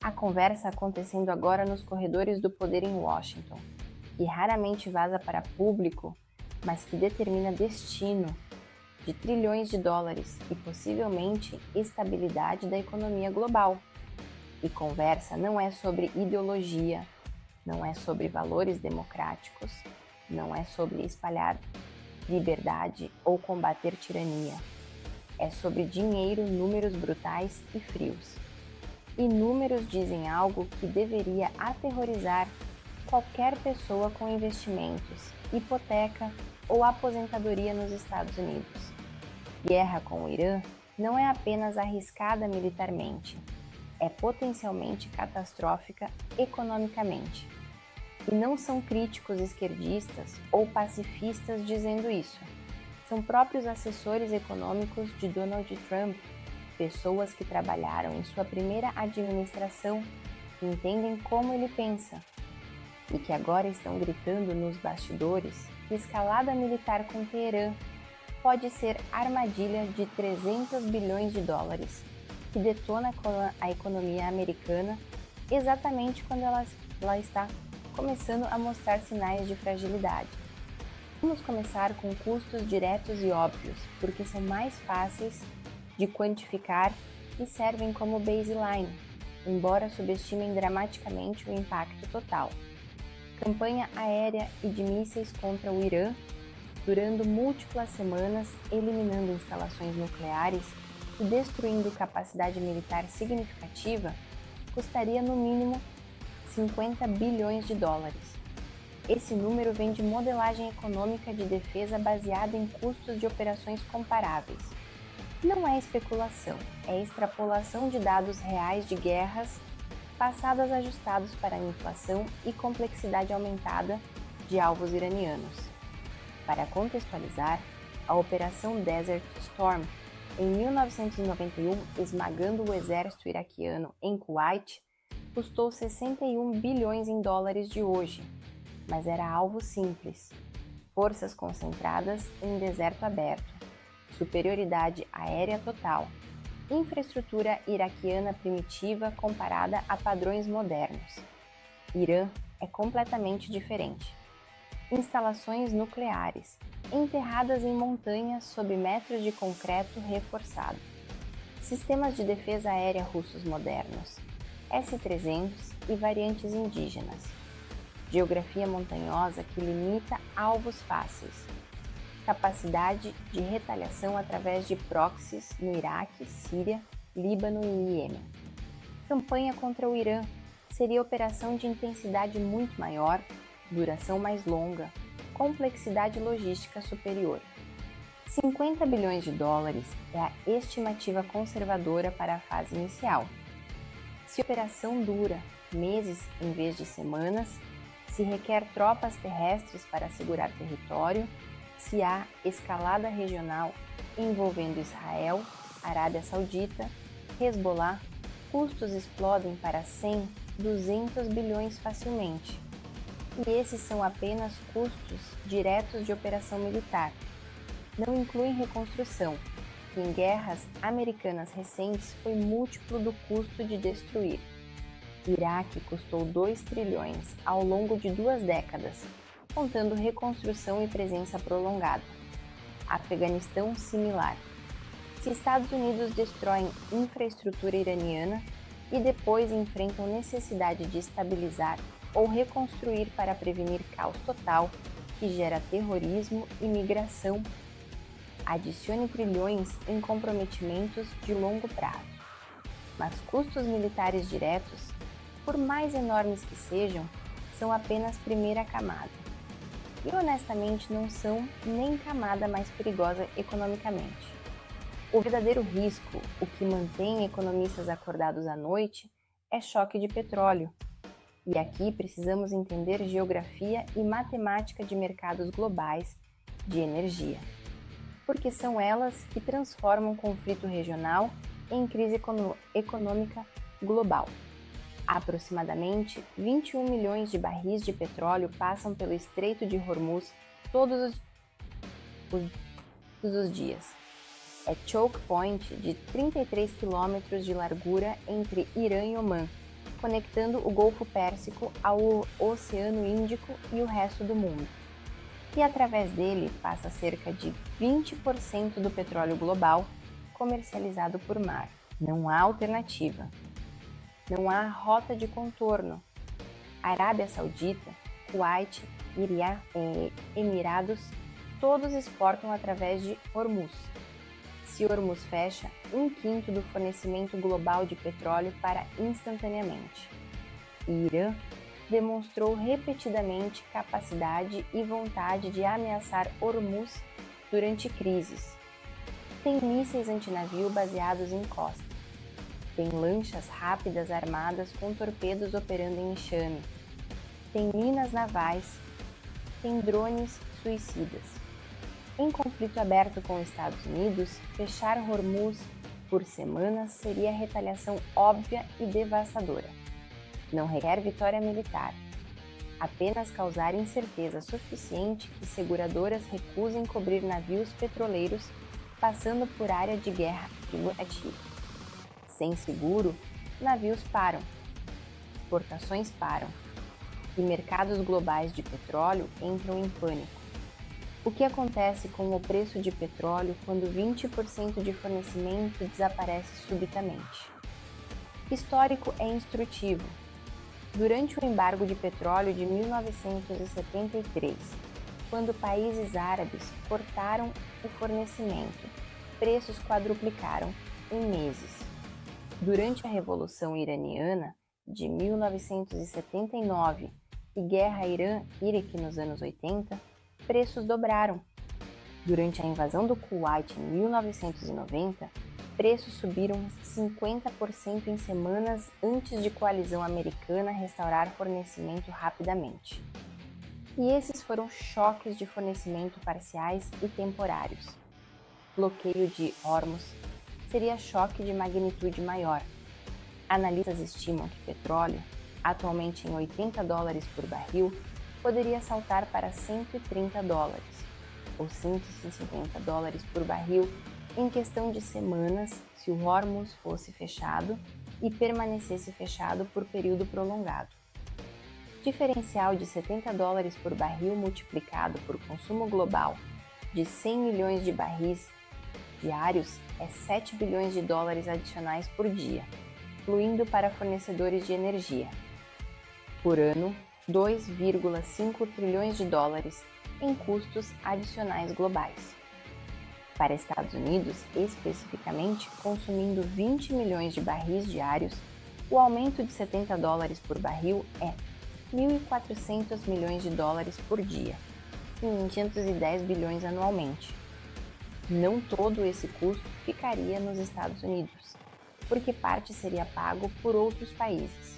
A conversa acontecendo agora nos corredores do poder em Washington, que raramente vaza para público, mas que determina destino de trilhões de dólares e possivelmente estabilidade da economia global. E conversa não é sobre ideologia, não é sobre valores democráticos, não é sobre espalhar liberdade ou combater tirania. É sobre dinheiro, números brutais e frios. E números dizem algo que deveria aterrorizar qualquer pessoa com investimentos, hipoteca ou aposentadoria nos Estados Unidos. Guerra com o Irã não é apenas arriscada militarmente, é potencialmente catastrófica economicamente. E não são críticos esquerdistas ou pacifistas dizendo isso. São próprios assessores econômicos de Donald Trump, pessoas que trabalharam em sua primeira administração e entendem como ele pensa, e que agora estão gritando nos bastidores que escalada militar com Teherã pode ser armadilha de 300 bilhões de dólares, que detona a economia americana exatamente quando ela está começando a mostrar sinais de fragilidade. Vamos começar com custos diretos e óbvios, porque são mais fáceis de quantificar e servem como baseline, embora subestimem dramaticamente o impacto total. Campanha aérea e de mísseis contra o Irã, durando múltiplas semanas, eliminando instalações nucleares e destruindo capacidade militar significativa, custaria no mínimo 50 bilhões de dólares. Esse número vem de modelagem econômica de defesa baseada em custos de operações comparáveis. Não é especulação, é extrapolação de dados reais de guerras passadas ajustados para a inflação e complexidade aumentada de alvos iranianos. Para contextualizar, a Operação Desert Storm, em 1991, esmagando o exército iraquiano em Kuwait, custou 61 bilhões em dólares de hoje, mas era alvo simples: forças concentradas em deserto aberto, superioridade aérea total, infraestrutura iraquiana primitiva comparada a padrões modernos. Irã é completamente diferente. Instalações nucleares, enterradas em montanhas sob metros de concreto reforçado. Sistemas de defesa aérea russos modernos, S-300 e variantes indígenas. Geografia montanhosa que limita alvos fáceis. Capacidade de retaliação através de proxies no Iraque, Síria, Líbano e Iêmen. Campanha contra o Irã seria operação de intensidade muito maior, duração mais longa, complexidade logística superior. 50 bilhões de dólares é a estimativa conservadora para a fase inicial. Se a operação dura meses em vez de semanas, se requer tropas terrestres para segurar território, se há escalada regional envolvendo Israel, Arábia Saudita, Hezbollah, custos explodem para 100, 200 bilhões facilmente. E esses são apenas custos diretos de operação militar. Não incluem reconstrução, que em guerras americanas recentes foi múltiplo do custo de destruir. Iraque custou 2 trilhões ao longo de 2 décadas, contando reconstrução e presença prolongada. Afeganistão similar. Se Estados Unidos destroem infraestrutura iraniana e depois enfrentam necessidade de estabilizar ou reconstruir para prevenir caos total que gera terrorismo e migração, adicione trilhões em comprometimentos de longo prazo. Mas custos militares diretos, por mais enormes que sejam, são apenas primeira camada. E honestamente não são nem camada mais perigosa economicamente. O verdadeiro risco, o que mantém economistas acordados à noite, é choque de petróleo. E aqui precisamos entender geografia e matemática de mercados globais de energia, porque são elas que transformam o conflito regional em crise econômica global. Aproximadamente 21 milhões de barris de petróleo passam pelo Estreito de Hormuz todos os dias. É choke point de 33 quilômetros de largura entre Irã e Omã, conectando o Golfo Pérsico ao Oceano Índico e o resto do mundo. E através dele passa cerca de 20% do petróleo global comercializado por mar. Não há alternativa. Não há rota de contorno. Arábia Saudita, Kuwait, Emirados, todos exportam através de Hormuz. Se Hormuz fecha, 1/5 do fornecimento global de petróleo para instantaneamente. E Irã demonstrou repetidamente capacidade e vontade de ameaçar Hormuz durante crises. Tem mísseis antinavio baseados em costa. Tem lanchas rápidas armadas com torpedos operando em enxame. Tem minas navais. Tem drones suicidas. Em conflito aberto com os Estados Unidos, fechar Hormuz por semanas seria retaliação óbvia e devastadora. Não requer vitória militar, apenas causar incerteza suficiente que seguradoras recusem cobrir navios petroleiros passando por área de guerra ativa. Sem seguro, navios param, exportações param e mercados globais de petróleo entram em pânico. O que acontece com o preço de petróleo quando 20% de fornecimento desaparece subitamente? Histórico é instrutivo. Durante o embargo de petróleo de 1973, quando países árabes cortaram o fornecimento, preços quadruplicaram em meses. Durante a Revolução Iraniana de 1979 e Guerra Irã-Iraque nos anos 80, preços dobraram. Durante a invasão do Kuwait em 1990, preços subiram 50% em semanas antes de coalizão americana restaurar fornecimento rapidamente. E esses foram choques de fornecimento parciais e temporários. Bloqueio de Hormuz seria choque de magnitude maior. Analistas estimam que petróleo, atualmente em $80 por barril, poderia saltar para $130 ou $150 por barril em questão de semanas se o Hormuz fosse fechado e permanecesse fechado por período prolongado. Diferencial de $70 por barril multiplicado por consumo global de 100 milhões de barris diários é $7 bilhões adicionais por dia, fluindo para fornecedores de energia. Por ano, $2,5 trilhões em custos adicionais globais. Para Estados Unidos, especificamente, consumindo 20 milhões de barris diários, o aumento de $70 por barril é $1.400 milhões por dia, 510 bilhões anualmente. Não todo esse custo ficaria nos Estados Unidos, porque parte seria pago por outros países.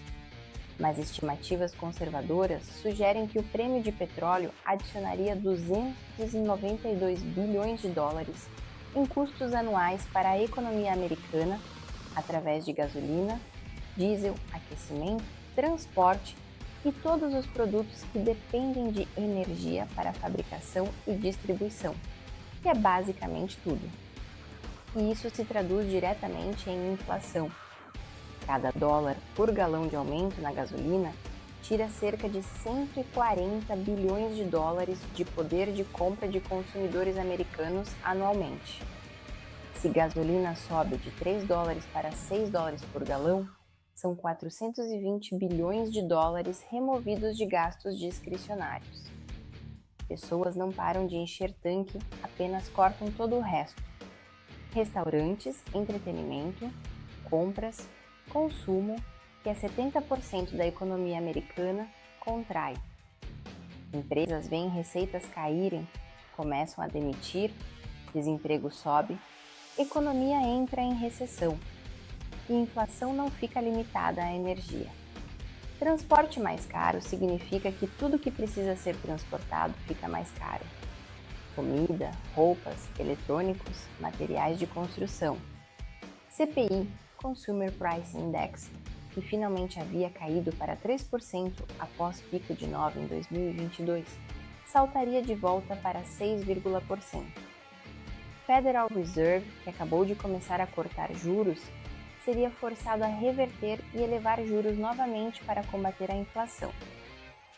Mas estimativas conservadoras sugerem que o prêmio de petróleo adicionaria $292 bilhões em custos anuais para a economia americana, através de gasolina, diesel, aquecimento, transporte e todos os produtos que dependem de energia para fabricação e distribuição, que é basicamente tudo. E isso se traduz diretamente em inflação. Cada dólar por galão de aumento na gasolina tira cerca de $140 bilhões de poder de compra de consumidores americanos anualmente. Se gasolina sobe de $3 para $6 por galão, são $420 bilhões removidos de gastos discricionários. Pessoas não param de encher tanque, apenas cortam todo o resto. Restaurantes, entretenimento, compras, consumo, que é 70% da economia americana, contrai. Empresas veem receitas caírem, começam a demitir, desemprego sobe, economia entra em recessão. E inflação não fica limitada à energia. Transporte mais caro significa que tudo que precisa ser transportado fica mais caro. Comida, roupas, eletrônicos, materiais de construção. CPI, Consumer Price Index, que finalmente havia caído para 3% após pico de 9% em 2022, saltaria de volta para 6,%. Federal Reserve, que acabou de começar a cortar juros, seria forçado a reverter e elevar juros novamente para combater a inflação.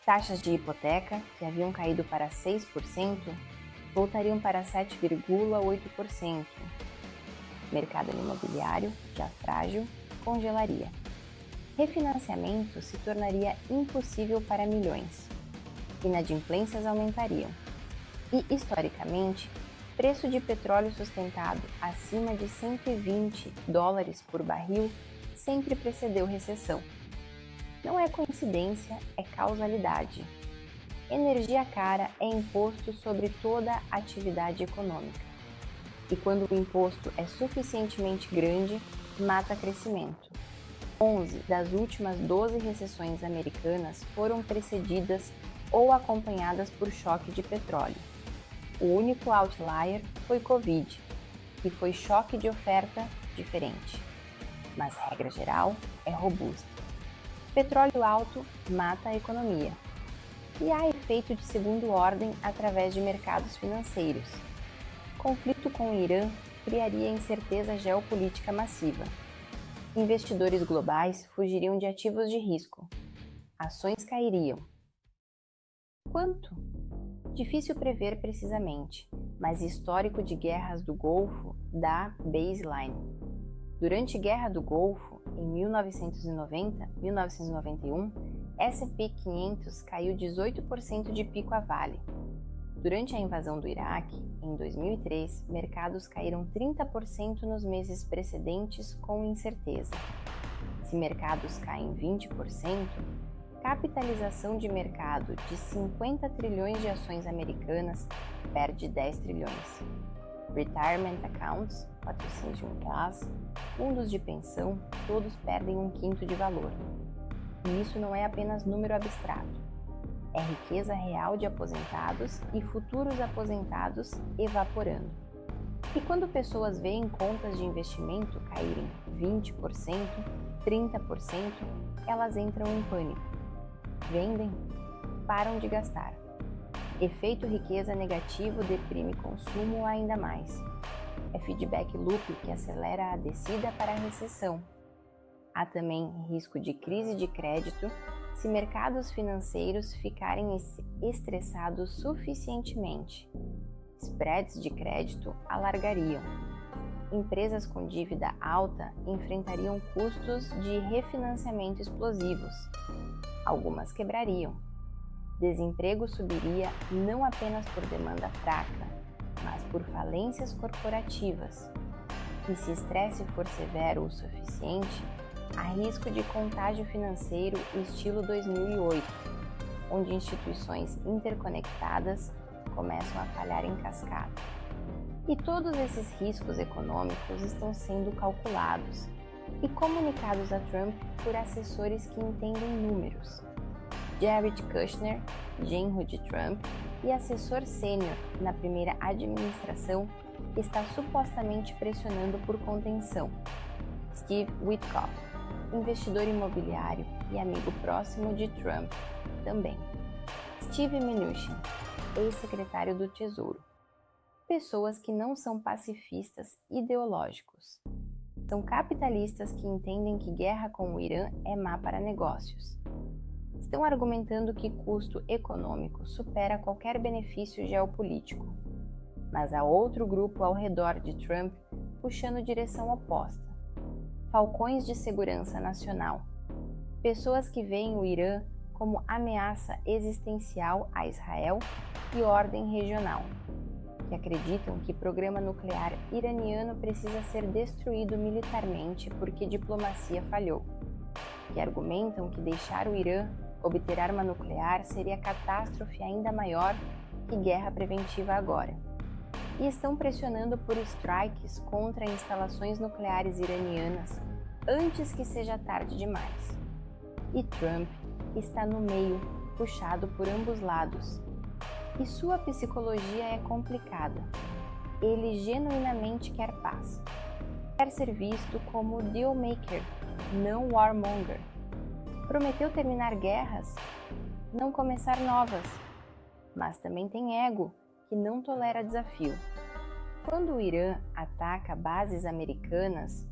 Taxas de hipoteca, que haviam caído para 6%, voltariam para 7,8%. Mercado imobiliário, já frágil, congelaria. Refinanciamento se tornaria impossível para milhões. Inadimplências aumentariam. E, historicamente, preço de petróleo sustentado acima de $120 por barril sempre precedeu recessão. Não é coincidência, é causalidade. Energia cara é imposto sobre toda a atividade econômica. E quando o imposto é suficientemente grande, mata crescimento. 11 das últimas 12 recessões americanas foram precedidas ou acompanhadas por choque de petróleo. O único outlier foi Covid, que foi choque de oferta diferente. Mas, regra geral, é robusta. Petróleo alto mata a economia. E há efeito de segunda ordem através de mercados financeiros. Conflito com o Irã criaria incerteza geopolítica massiva. Investidores globais fugiriam de ativos de risco. Ações cairiam. Quanto? Difícil prever precisamente, mas histórico de guerras do Golfo dá baseline. Durante a Guerra do Golfo, em 1990-1991, S&P 500 caiu 18% de pico a vale. Durante a invasão do Iraque, em 2003, mercados caíram 30% nos meses precedentes com incerteza. Se mercados caem 20%, capitalização de mercado de 50 trilhões de ações americanas perde 10 trilhões. Retirement accounts, patrocínios de um CAS, fundos de pensão, todos perdem 1/5 de valor. E isso não é apenas número abstrato. É riqueza real de aposentados e futuros aposentados evaporando. E quando pessoas veem contas de investimento caírem 20%, 30%, elas entram em pânico. Vendem, param de gastar. Efeito riqueza negativo deprime consumo ainda mais. É feedback loop que acelera a descida para a recessão. Há também risco de crise de crédito se mercados financeiros ficarem estressados suficientemente. Spreads de crédito alargariam. Empresas com dívida alta enfrentariam custos de refinanciamento explosivos. Algumas quebrariam. Desemprego subiria não apenas por demanda fraca, mas por falências corporativas. E se estresse for severo o suficiente, há risco de contágio financeiro estilo 2008, onde instituições interconectadas começam a falhar em cascata. E todos esses riscos econômicos estão sendo calculados e comunicados a Trump por assessores que entendem números. Jared Kushner, genro de Trump e assessor sênior na primeira administração, está supostamente pressionando por contenção. Steve Witkoff, investidor imobiliário e amigo próximo de Trump, também. Steve Mnuchin, ex-secretário do Tesouro. Pessoas que não são pacifistas ideológicos. São capitalistas que entendem que guerra com o Irã é má para negócios. Estão argumentando que custo econômico supera qualquer benefício geopolítico. Mas há outro grupo ao redor de Trump puxando direção oposta. Falcões de segurança nacional. Pessoas que veem o Irã como ameaça existencial a Israel e ordem regional. Que acreditam que o programa nuclear iraniano precisa ser destruído militarmente porque diplomacia falhou. Que argumentam que deixar o Irã obter arma nuclear seria catástrofe ainda maior que guerra preventiva agora. E estão pressionando por strikes contra instalações nucleares iranianas antes que seja tarde demais. E Trump está no meio, puxado por ambos lados. E sua psicologia é complicada. Ele genuinamente quer paz. Quer ser visto como dealmaker, não warmonger. Prometeu terminar guerras, não começar novas. Mas também tem ego, que não tolera desafio. Quando o Irã ataca bases americanas,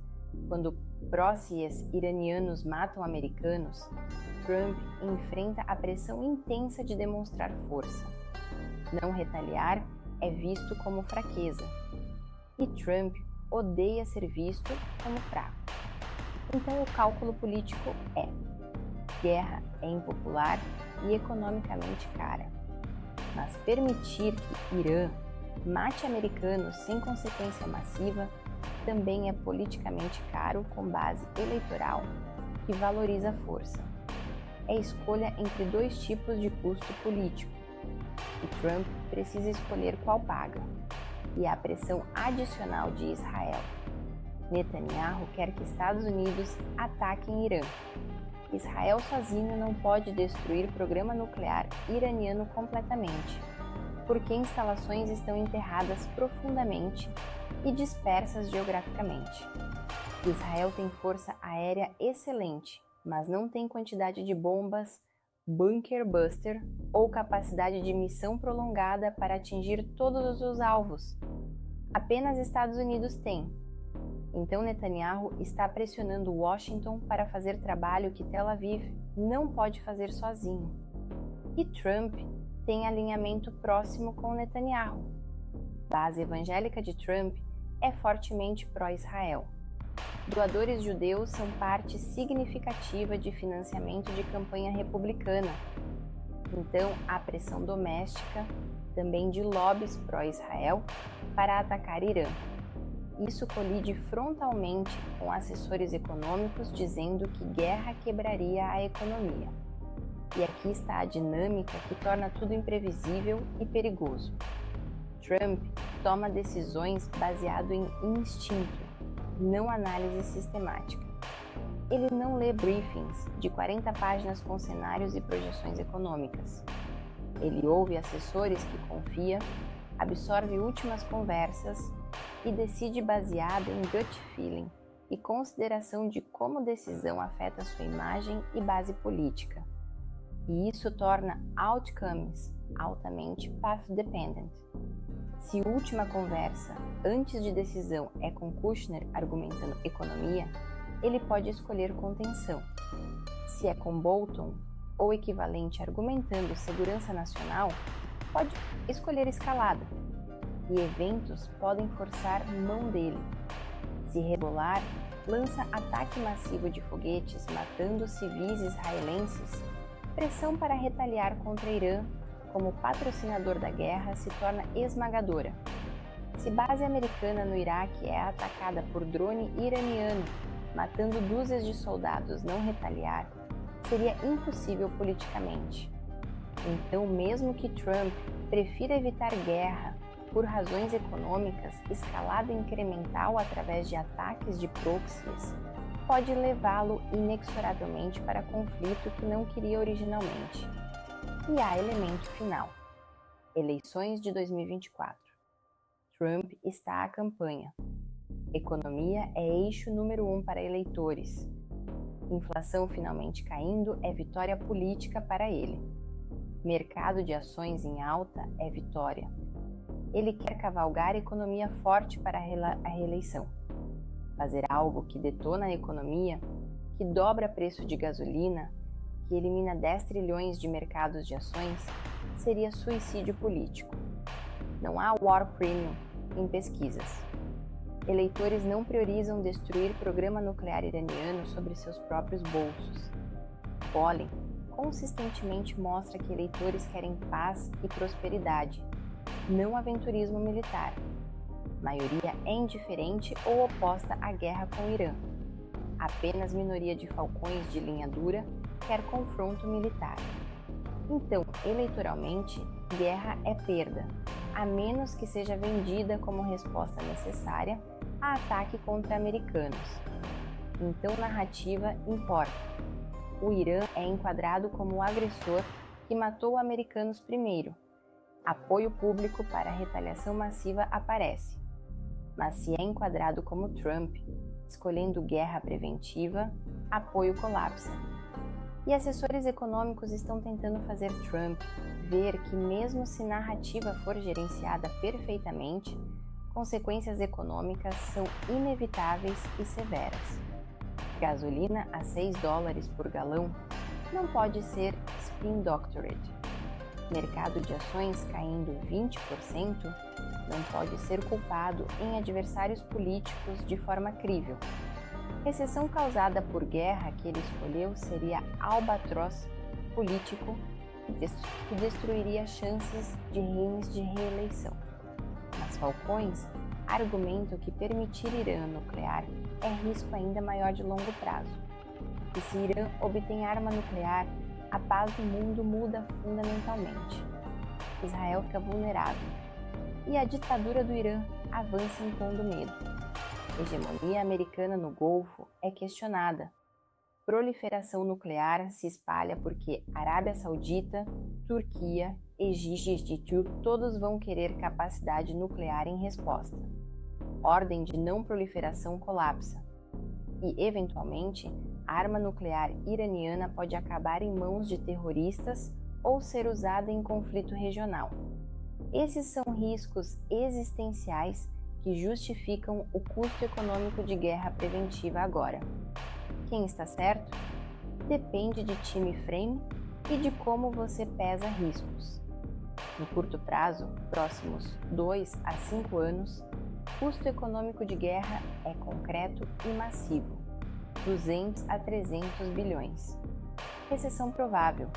quando Próxias iranianos matam americanos, Trump enfrenta a pressão intensa de demonstrar força. Não retaliar é visto como fraqueza, e Trump odeia ser visto como fraco. Então o cálculo político é: guerra é impopular e economicamente cara, mas permitir que Irã mate americanos sem consequência massiva também é politicamente caro com base eleitoral que valoriza a força. É escolha entre dois tipos de custo político, e Trump precisa escolher qual paga, e a pressão adicional de Israel. Netanyahu quer que Estados Unidos ataquem Irã. Israel sozinho não pode destruir o programa nuclear iraniano completamente, porque instalações estão enterradas profundamente e dispersas geograficamente. Israel tem força aérea excelente, mas não tem quantidade de bombas, bunker buster ou capacidade de missão prolongada para atingir todos os alvos. Apenas Estados Unidos têm. Então Netanyahu está pressionando Washington para fazer trabalho que Tel Aviv não pode fazer sozinho. E Trump tem alinhamento próximo com Netanyahu. A base evangélica de Trump é fortemente pró-Israel. Doadores judeus são parte significativa de financiamento de campanha republicana. Então, há pressão doméstica, também de lobbies pró-Israel, para atacar Irã. Isso colide frontalmente com assessores econômicos dizendo que guerra quebraria a economia. E aqui está a dinâmica que torna tudo imprevisível e perigoso. Trump toma decisões baseado em instinto, não análise sistemática. Ele não lê briefings de 40 páginas com cenários e projeções econômicas. Ele ouve assessores que confia, absorve últimas conversas e decide baseado em gut feeling e consideração de como decisão afeta sua imagem e base política. E isso torna outcomes altamente path dependent. Se última conversa antes de decisão é com Kushner argumentando economia, ele pode escolher contenção. Se é com Bolton ou equivalente argumentando segurança nacional, pode escolher escalada. E eventos podem forçar mão dele. Se rebolar, lança ataque massivo de foguetes matando civis israelenses. Pressão para retaliar contra Irã como patrocinador da guerra se torna esmagadora. Se base americana no Iraque é atacada por drone iraniano, matando dúzias de soldados, não retaliar, seria impossível politicamente. Então, mesmo que Trump prefira evitar guerra por razões econômicas, escalada incremental através de ataques de proxies pode levá-lo inexoravelmente para conflito que não queria originalmente. E há elemento final. Eleições de 2024. Trump está à campanha. Economia é eixo número 1 para eleitores. Inflação finalmente caindo é vitória política para ele. Mercado de ações em alta é vitória. Ele quer cavalgar economia forte para a reeleição. Fazer algo que detona a economia, que dobra preço de gasolina, que elimina 10 trilhões de mercados de ações, seria suicídio político. Não há war premium em pesquisas. Eleitores não priorizam destruir o programa nuclear iraniano sobre seus próprios bolsos. Pollen consistentemente mostra que eleitores querem paz e prosperidade, não aventurismo militar. A maioria é indiferente ou oposta à guerra com o Irã. Apenas minoria de falcões de linha dura quer confronto militar. Então, eleitoralmente, guerra é perda, a menos que seja vendida como resposta necessária a ataque contra americanos. Então, narrativa importa. O Irã é enquadrado como o agressor que matou americanos primeiro. Apoio público para a retaliação massiva aparece. Mas se é enquadrado como Trump, escolhendo guerra preventiva, apoio colapsa. E assessores econômicos estão tentando fazer Trump ver que mesmo se narrativa for gerenciada perfeitamente, consequências econômicas são inevitáveis e severas. Gasolina a $6 por galão não pode ser spin doctored. Mercado de ações caindo 20% não pode ser culpado em adversários políticos de forma crível. Recessão causada por guerra que ele escolheu seria albatroz político que destruiria chances de Hames de reeleição. Mas Falcões argumentam que permitir Irã nuclear é risco ainda maior de longo prazo. E se Irã obtém arma nuclear, a paz do mundo muda fundamentalmente. Israel fica vulnerável e a ditadura do Irã avança impondo medo. A hegemonia americana no Golfo é questionada. Proliferação nuclear se espalha porque Arábia Saudita, Turquia, Egito, todos vão querer capacidade nuclear em resposta. Ordem de não proliferação colapsa. E, eventualmente, a arma nuclear iraniana pode acabar em mãos de terroristas ou ser usada em conflito regional. Esses são riscos existenciais que justificam o custo econômico de guerra preventiva agora. Quem está certo? Depende de time frame e de como você pesa riscos. No curto prazo, próximos 2 a 5 anos, custo econômico de guerra é concreto e massivo, 200 a 300 bilhões. Recessão provável,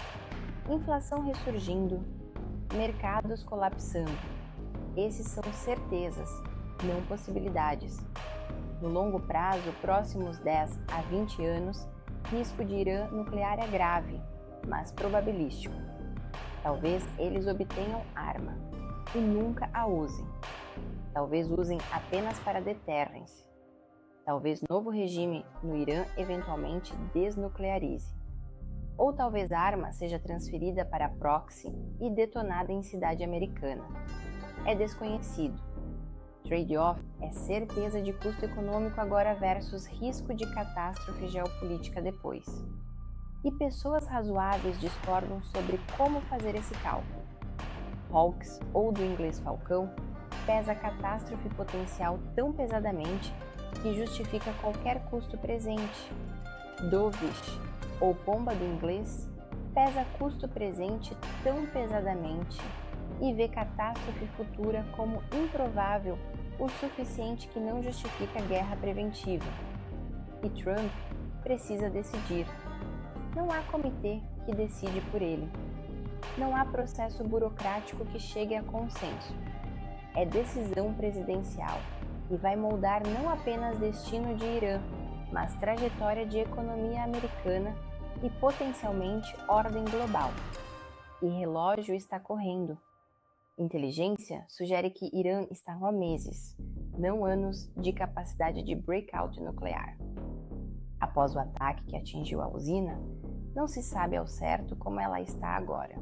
inflação ressurgindo, mercados colapsando. Esses são certezas, não possibilidades. No longo prazo, próximos 10 a 20 anos, risco de Irã nuclear é grave, mas probabilístico. Talvez eles obtenham arma e nunca a usem. Talvez usem apenas para deterrence. Talvez novo regime no Irã eventualmente desnuclearize. Ou talvez a arma seja transferida para proxy e detonada em cidade americana. É desconhecido. Trade-off é certeza de custo econômico agora versus risco de catástrofe geopolítica depois. E pessoas razoáveis discordam sobre como fazer esse cálculo. Hawks, ou do inglês falcão, pesa a catástrofe potencial tão pesadamente que justifica qualquer custo presente. Dovish, ou pomba do inglês, pesa custo presente tão pesadamente e vê catástrofe futura como improvável o suficiente que não justifica guerra preventiva. E Trump precisa decidir. Não há comitê que decide por ele. Não há processo burocrático que chegue a consenso. É decisão presidencial e vai moldar não apenas destino de Irã, mas trajetória de economia americana e potencialmente ordem global. E relógio está correndo. Inteligência sugere que Irã está há meses, não anos, de capacidade de breakout nuclear. Após o ataque que atingiu a usina, não se sabe ao certo como ela está agora.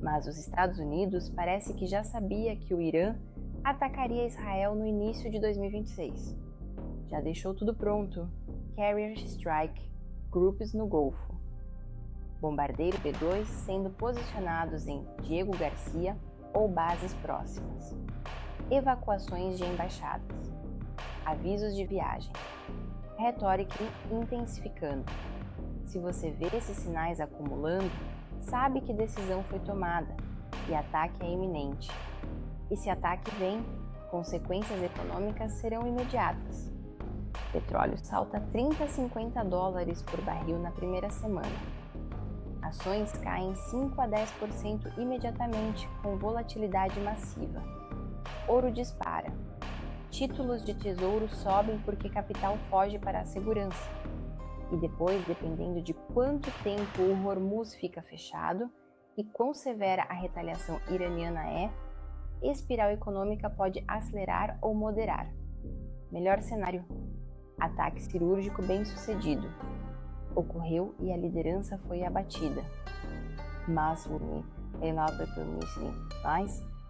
Mas os Estados Unidos parece que já sabia que o Irã atacaria Israel no início de 2026. Já deixou tudo pronto. Carrier Strike, grupos no Golfo. Bombardeiro B-2 sendo posicionados em Diego Garcia ou bases próximas. Evacuações de embaixadas. Avisos de viagem. Retórica intensificando. Se você vê esses sinais acumulando, sabe que decisão foi tomada e ataque é iminente. E se ataque vem, consequências econômicas serão imediatas. Petróleo salta 30 a 50 dólares por barril na primeira semana. Ações caem 5 a 10% imediatamente com volatilidade massiva. Ouro dispara. Títulos de tesouro sobem porque capital foge para a segurança. E depois, dependendo de quanto tempo o Hormuz fica fechado e quão severa a retaliação iraniana é, espiral econômica pode acelerar ou moderar. Melhor cenário: ataque cirúrgico bem-sucedido. Ocorreu e a liderança foi abatida. Mas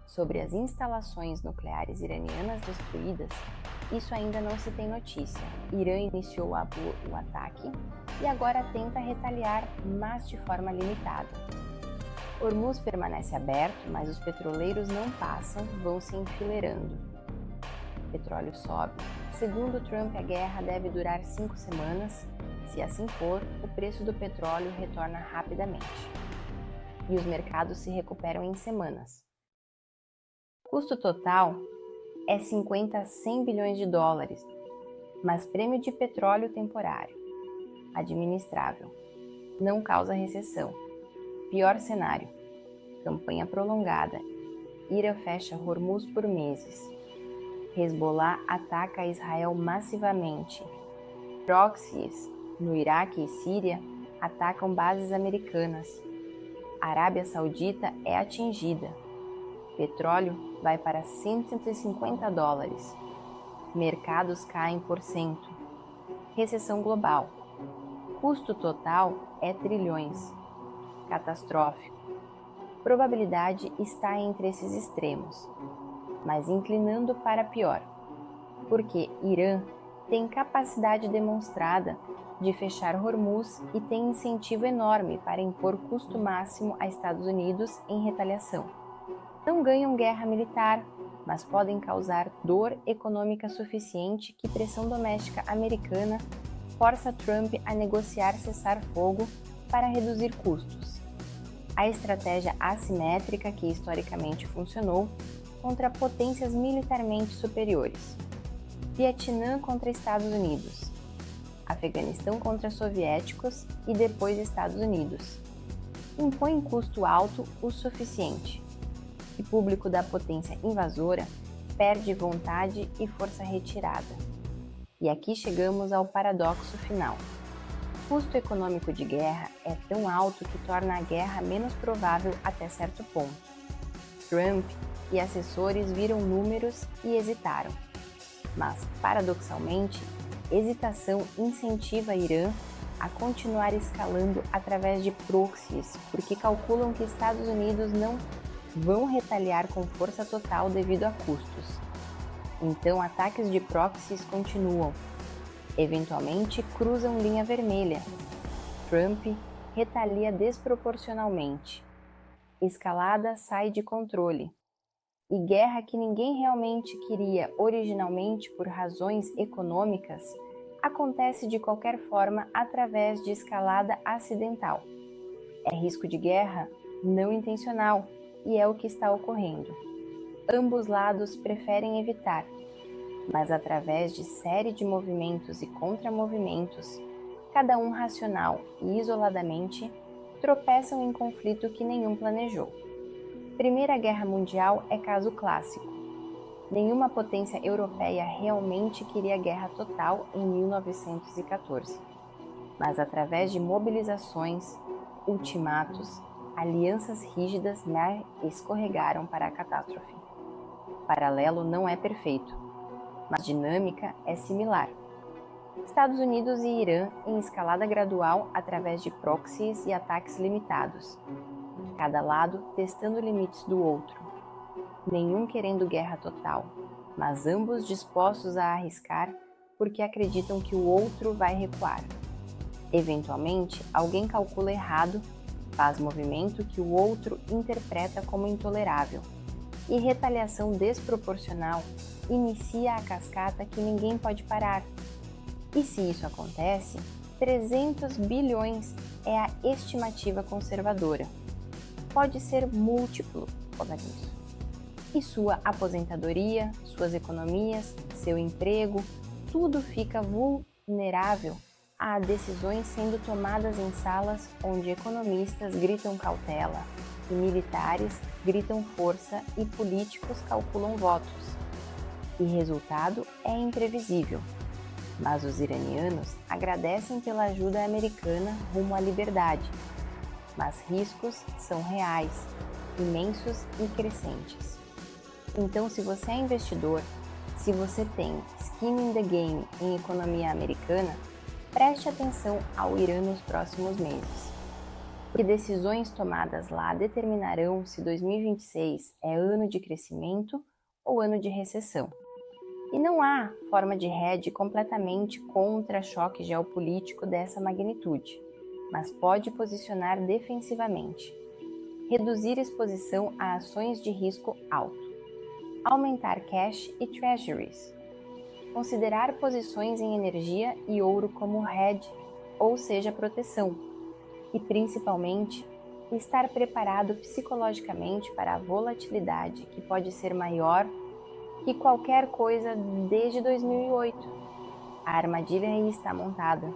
sobre as instalações nucleares iranianas destruídas, isso ainda não se tem notícia. Irã iniciou o ataque e agora tenta retaliar, mas de forma limitada. Hormuz permanece aberto, mas os petroleiros não passam, vão se enfileirando. Petróleo sobe Segundo Trump, a guerra deve durar 5 semanas. Se assim for, o preço do petróleo retorna rapidamente. E os mercados se recuperam em semanas. Custo total é 50 a 100 bilhões de dólares, mas prêmio de petróleo temporário, administrável, não causa recessão. Pior cenário, campanha prolongada, Irã fecha Hormuz por meses, Hezbollah ataca Israel massivamente, proxies no Iraque e Síria atacam bases americanas, Arábia Saudita é atingida, petróleo vai para 150 dólares, mercados caem por cento, recessão global, custo total é trilhões, catastrófico. Probabilidade está entre esses extremos, mas inclinando para pior, porque Irã tem capacidade demonstrada de fechar Hormuz e tem incentivo enorme para impor custo máximo a Estados Unidos em retaliação. Não ganham guerra militar, mas podem causar dor econômica suficiente que pressão doméstica americana força Trump a negociar cessar-fogo para reduzir custos. A estratégia assimétrica que historicamente funcionou contra potências militarmente superiores. Vietnã contra Estados Unidos, Afeganistão contra soviéticos e depois Estados Unidos. Impõe custo alto o suficiente. E público da potência invasora perde vontade e força retirada. E aqui chegamos ao paradoxo final. O custo econômico de guerra é tão alto que torna a guerra menos provável até certo ponto. Trump e assessores viram números e hesitaram. Mas, paradoxalmente, hesitação incentiva Irã a continuar escalando através de proxies, porque calculam que Estados Unidos não vão retaliar com força total devido a custos. Então, ataques de proxies continuam. Eventualmente, cruzam linha vermelha. Trump retalia desproporcionalmente. Escalada sai de controle. E guerra que ninguém realmente queria originalmente por razões econômicas, acontece de qualquer forma através de escalada acidental. É risco de guerra não intencional e é o que está ocorrendo. Ambos lados preferem evitar, mas através de série de movimentos e contramovimentos, cada um racional e isoladamente, tropeçam em conflito que nenhum planejou. Primeira Guerra Mundial é caso clássico. Nenhuma potência europeia realmente queria guerra total em 1914, mas através de mobilizações, ultimatos, alianças rígidas escorregaram para a catástrofe. Paralelo não é perfeito, mas a dinâmica é similar. Estados Unidos e Irã em escalada gradual através de proxies e ataques limitados, cada lado testando limites do outro, nenhum querendo guerra total, mas ambos dispostos a arriscar porque acreditam que o outro vai recuar. Eventualmente, alguém calcula errado, faz movimento que o outro interpreta como intolerável, e retaliação desproporcional inicia a cascata que ninguém pode parar. E se isso acontece, 300 bilhões é a estimativa conservadora. Pode ser múltiplo, isso. E sua aposentadoria, suas economias, seu emprego, tudo fica vulnerável a decisões sendo tomadas em salas onde economistas gritam cautela, e militares gritam força e políticos calculam votos. E resultado é imprevisível. Mas os iranianos agradecem pela ajuda americana rumo à liberdade. Mas riscos são reais, imensos e crescentes. Então, se você é investidor, se você tem skin in the game em economia americana, preste atenção ao Irã nos próximos meses. Porque decisões tomadas lá determinarão se 2026 é ano de crescimento ou ano de recessão. E não há forma de hedge completamente contra choque geopolítico dessa magnitude, mas pode posicionar defensivamente, reduzir exposição a ações de risco alto, aumentar cash e treasuries, considerar posições em energia e ouro como hedge, ou seja, proteção, e principalmente estar preparado psicologicamente para a volatilidade, que pode ser maior que qualquer coisa desde 2008. A armadilha aí está montada.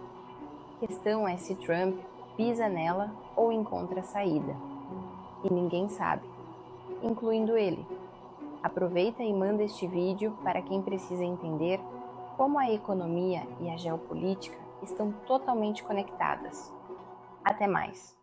A questão é se Trump pisa nela ou encontra saída. E ninguém sabe, incluindo ele. Aproveita e manda este vídeo para quem precisa entender como a economia e a geopolítica estão totalmente conectadas. Até mais!